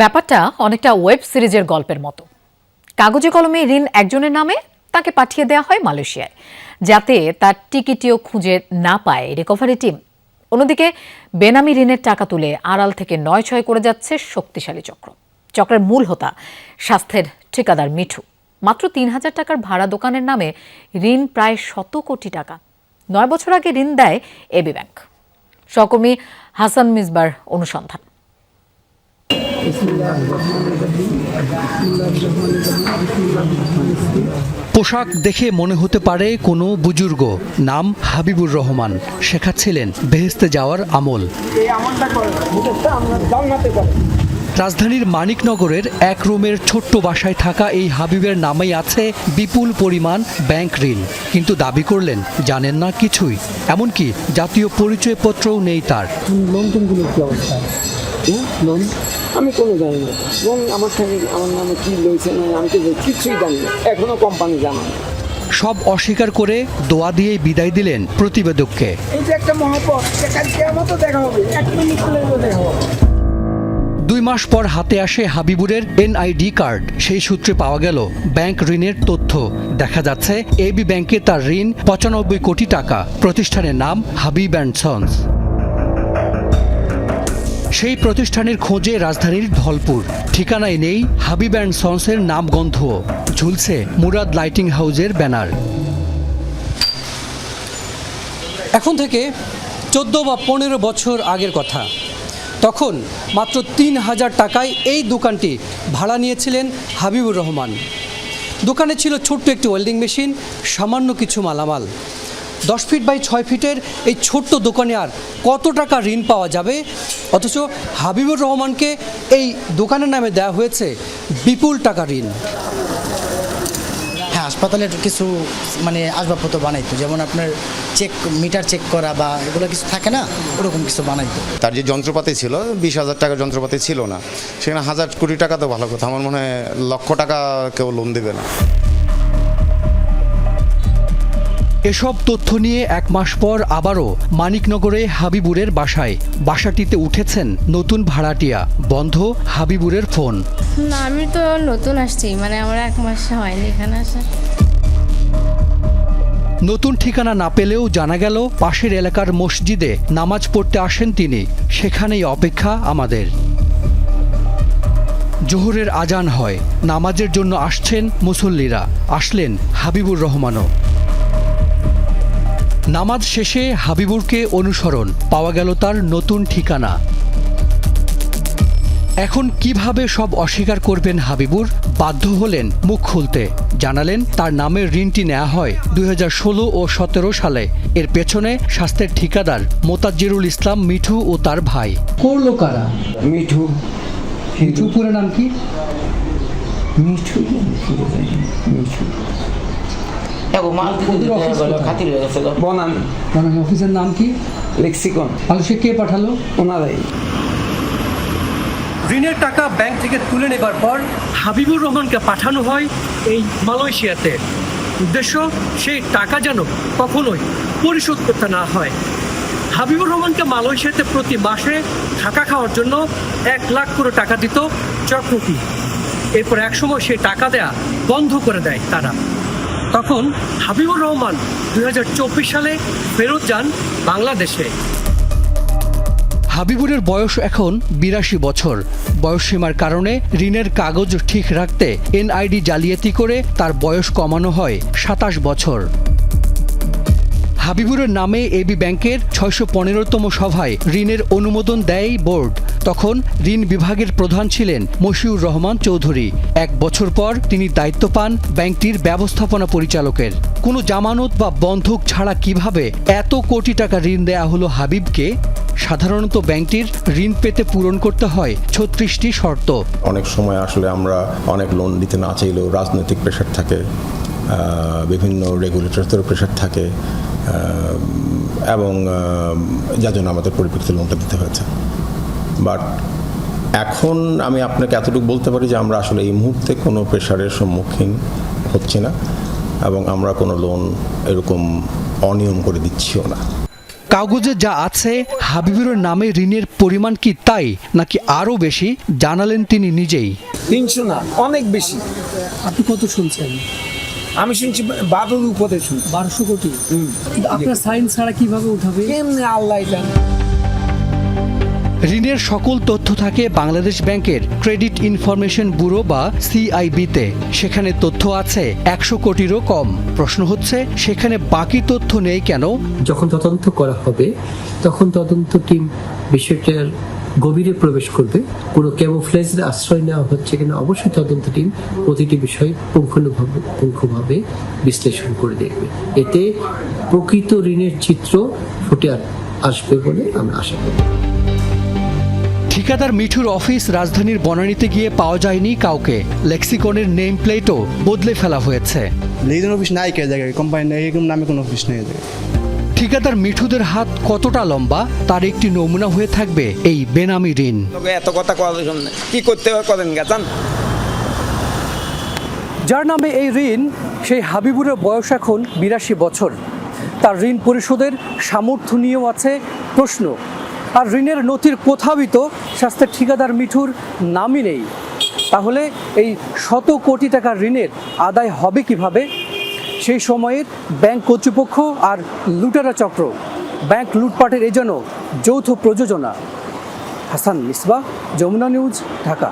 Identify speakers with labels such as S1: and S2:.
S1: ব্যাপারটা অনেকটা ওয়েব সিরিজের গল্পের মতো। কাগজে কলমে ঋণ একজনের নামে, তাকে পাঠিয়ে দেওয়া হয় মালয়েশিয়ায়, যাতে তার টিকিটিও খুঁজে না পায় রিকভারি টিম। অন্যদিকে বেনামি ঋণের টাকা তুলে আড়াল থেকে নয়-ছয় করে যাচ্ছে শক্তিশালী চক্র। চক্রের মূল হোতা স্বাস্থ্যের ঠিকাদার মিঠু। মাত্র ৩,০০০ টাকার ভাড়া দোকানের নামে ঋণ প্রায় ১০০ কোটি টাকা। ৯ বছর আগে ঋণ দেয় এবি ব্যাংক। সহকর্মী হাসান মিসবার অনুসন্ধান।
S2: পোশাক দেখে মনে হতে পারে কোনো বুজুর্গ। নাম হাবিবুর রহমান। শেখাচ্ছিলেন বেহেশতে যাওয়ার আমল। রাজধানীর মানিকনগরের এক রুমের ছোট্ট বাসায় থাকা এই হাবিবের নামেই আছে বিপুল পরিমাণ ব্যাংক ঋণ। কিন্তু দাবি করলেন জানেন না কিছুই, এমনকি জাতীয় পরিচয়পত্রও নেই তার।
S3: আমি কোনো জানি না লোন আমার নামে কি লইছে না, আমি তো কিছুই জানি না, এখনো কোম্পানি জানা না।
S2: সব অস্বীকার করে দোয়া দিয়েই বিদায় দিলেন প্রতিবেদককে।
S3: এই যে একটা মহাপথ, মতো দেখা হবে, 1 মিনিট দেখা হবে।
S2: 2 মাস পর হাতে আসে হাবিবুরের এনআইডি কার্ড। সেই সূত্রে পাওয়া গেল ব্যাংক ঋণের তথ্য। দেখা যাচ্ছে এবি ব্যাংকে তার ঋণ 95 কোটি টাকা। প্রতিষ্ঠানের নাম হাবিব অ্যান্ড সন্স। সেই প্রতিষ্ঠানের খোঁজে রাজধানীর ধলপুর। ঠিকানায় নেই হাবিব অ্যান্ড সন্সের নামগন্ধ। ঝুলছে মুরাদ লাইটিং হাউসের ব্যানার। এখন থেকে 14 বা 15 বছর আগের কথা। তখন মাত্র 3,000 টাকায় এই দোকানটি ভাড়া নিয়েছিলেন হাবিবুর রহমান। দোকানে ছিল ছোট্ট একটি ওয়েল্ডিং মেশিন, সামান্য কিছু মালামাল। 10 ফিট বাই 6 ফিটের এই ছোট্ট দোকানে আর কত টাকা ঋণ পাওয়া যাবে? অথচ হাবিবুর রহমানকে এই দোকানের নামে দেওয়া হয়েছে বিপুল টাকা ঋণ।
S4: হ্যাঁ, হাসপাতালের কিছু আসবাবপত্র বানাইতো, যেমন আপনার মিটার চেক করা বা এগুলো কিছু থাকে না, ওরকম কিছু বানাইতো।
S5: তার যে যন্ত্রপাতি ছিল 20,000 টাকার যন্ত্রপাতি ছিল না, সেখানে 1,000 কোটি টাকা তো ভালো কথা, আমার মনে হয় লক্ষ টাকা কেউ লোন দেবে না।
S2: এসব তথ্য নিয়ে 1 মাস পর আবারও মানিকনগরে হাবিবুরের বাসায়। বাসাটিতে উঠেছেন নতুন ভাড়াটিয়া। বন্ধ হাবিবুরের ফোন।
S6: না, আমি তো নতুন আসছি, আমার 1 মাস হয়নি এখানে আসা।
S2: নতুন ঠিকানা না পেলেও জানা গেল পাশের এলাকার মসজিদে নামাজ পড়তে আসেন তিনি। সেখানেই অপেক্ষা আমাদের। জোহরের আজান হয়, নামাজের জন্য আসছেন মুসল্লিরা। আসলেন হাবিবুর রহমানও। নামাজ শেষে হাবিবুরকে অনুসরণ। পাওয়া গেল তার নতুন ঠিকানা। এখন কিভাবে সব অস্বীকার করবেন হাবিবুর? বাধ্য হলেন মুখ খুলতে। জানালেন তার নামের ঋণটি নেওয়া হয় 2016 ও 17 সালে। এর পেছনে স্বাস্থ্যের ঠিকাদার মোতাজ্জিরুল ইসলাম মিঠু ও তার ভাই। করলো কারা?
S3: মিঠু।
S2: মিঠু পুরো নাম কি?
S3: মিঠু।
S2: অফিসের নাম কি?
S3: লেক্সিকন।
S2: সে কে পাঠালো?
S3: ওনারাই।
S2: ঋণের টাকা ব্যাংক থেকে তুলে নেবার পর হাবিবুর রহমানকে পাঠানো হয় এই মালয়েশিয়াতে। উদ্দেশ্য, সেই টাকা যেন কখনোই পরিশোধ করতে না হয়। হাবিবুর রহমানকে মালয়েশিয়াতে প্রতি মাসে থাকা খাওয়ার জন্য 1 লাখ করে টাকা দিত চক্রটি। এরপর একসময় সেই টাকা দেয়া বন্ধ করে দেয় তারা। তখন হাবিবুর রহমান 2024 সালে ফেরত যান বাংলাদেশে। হাবিবুরের বয়স এখন 82 বছর। বয়সসীমার কারণে ঋণের কাগজ ঠিক রাখতে এনআইডি জালিয়াতি করে তার বয়স কমানো হয় 27 বছর। হাবিবুরের নামে এবি ব্যাংকের 615তম সভায় ঋণের অনুমোদন দেয় বোর্ড। তখন ঋণ বিভাগের প্রধান ছিলেন মশিউর রহমান চৌধুরী। 1 বছর পর তিনি দায়িত্ব পান ব্যাংকটির ব্যবস্থাপনা পরিচালকের। কোনো জামানত বা বন্ধক ছাড়া কিভাবে এত কোটি টাকা ঋণ দেয়া হলো হাবিবকে? সাধারণত ব্যাংকটির ঋণ পেতে পূরণ করতে হয় 36টি শর্ত।
S7: অনেক সময় আসলে আমরা অনেক লোন দিতে না চাইলেও রাজনৈতিক প্রেশার থাকে, বিভিন্ন রেগুলেটরদের প্রেশার থাকে, এবং যার জন্য আমাদের পরিপ্রেক্ষিতে লোনটা দিতে হয়েছে। বাট এখন আমি আপনাকে এতটুকু বলতে পারি যে আমরা আসলে এই মুহূর্তে কোনো প্রেশারের সম্মুখীন হচ্ছি না, এবং আমরা কোনো লোন এরকম অনিয়ম করে দিচ্ছিও না।
S8: কাগজে যা আছে হাবিবুরের নামে ঋণের পরিমাণ কি তাই নাকি আরও বেশি জানালেন তিনি নিজেই।
S3: 300 না, অনেক বেশি।
S2: আপনি কত শুনছেন?
S3: আমি শুনছি 12 উপরে শুনছি।
S2: 1200 কোটি। কিন্তু আপনার সাইন ছাড়া কিভাবে উঠাবে?
S3: কেমনে আল্লাহ জানে।
S8: ঋণের সকল তথ্য থাকে বাংলাদেশ ব্যাংকের ক্রেডিট ইনফরমেশন ব্যুরো বা সিআইবিতে। সেখানে তথ্য আছে 100 কোটিরও কম। প্রশ্ন হচ্ছে সেখানে বাকি তথ্য নেই কেন?
S9: যখন তদন্ত করা হবে তখন তদন্ত টিম বিষয়টার গভীরে প্রবেশ করবে। কোনো ক্যামোফ্লেজের আশ্রয় নেওয়া হচ্ছে কিনা অবশ্যই তদন্ত টিম প্রতিটি বিষয় পুঙ্খানুপুঙ্খভাবে বিশ্লেষণ করে দেখবে। এতে প্রকৃত ঋণের চিত্র ফুটে আসবে বলে আমরা আশা করি।
S8: ঠিকাদার মিঠুর অফিস রাজধানীর বনানীতে গিয়ে পাওয়া যায়নি কাউকে। লেক্সিকনের নেম প্লেটও বদলে ফেলা হয়েছে।
S10: লিজন অফিস নাই কে জায়গায়, কোম্পানি নেই, এরকম নামে কোনো অফিস নেই।
S8: ঠিকাদার মিঠুদের হাত কতটা লম্বা তার একটি নমুনা হয়ে থাকবে এই বেনামি ঋণ।
S3: এত কথা কওয়ার জন্য কি করতে হবে করেন গেছেন।
S2: যার নামে এই ঋণ সেই হাবিবুরের বয়স এখন 82 বছর। তার ঋণ পরিশোধের সামর্থ্য নিয়েও আছে প্রশ্ন। আর ঋণের নথির কোথাওই তো শাস্তের ঠিকাদার মিঠুর নামই নেই। তাহলে এই শত কোটি টাকার ঋণের আদায় হবে কিভাবে? সেই সময়ের ব্যাংক কর্তৃপক্ষ আর লুটেরা চক্র, ব্যাংক লুটপাটের এ যেন যৌথ প্রযোজনা। হাসান মিসবাহ, যমুনা নিউজ, ঢাকা।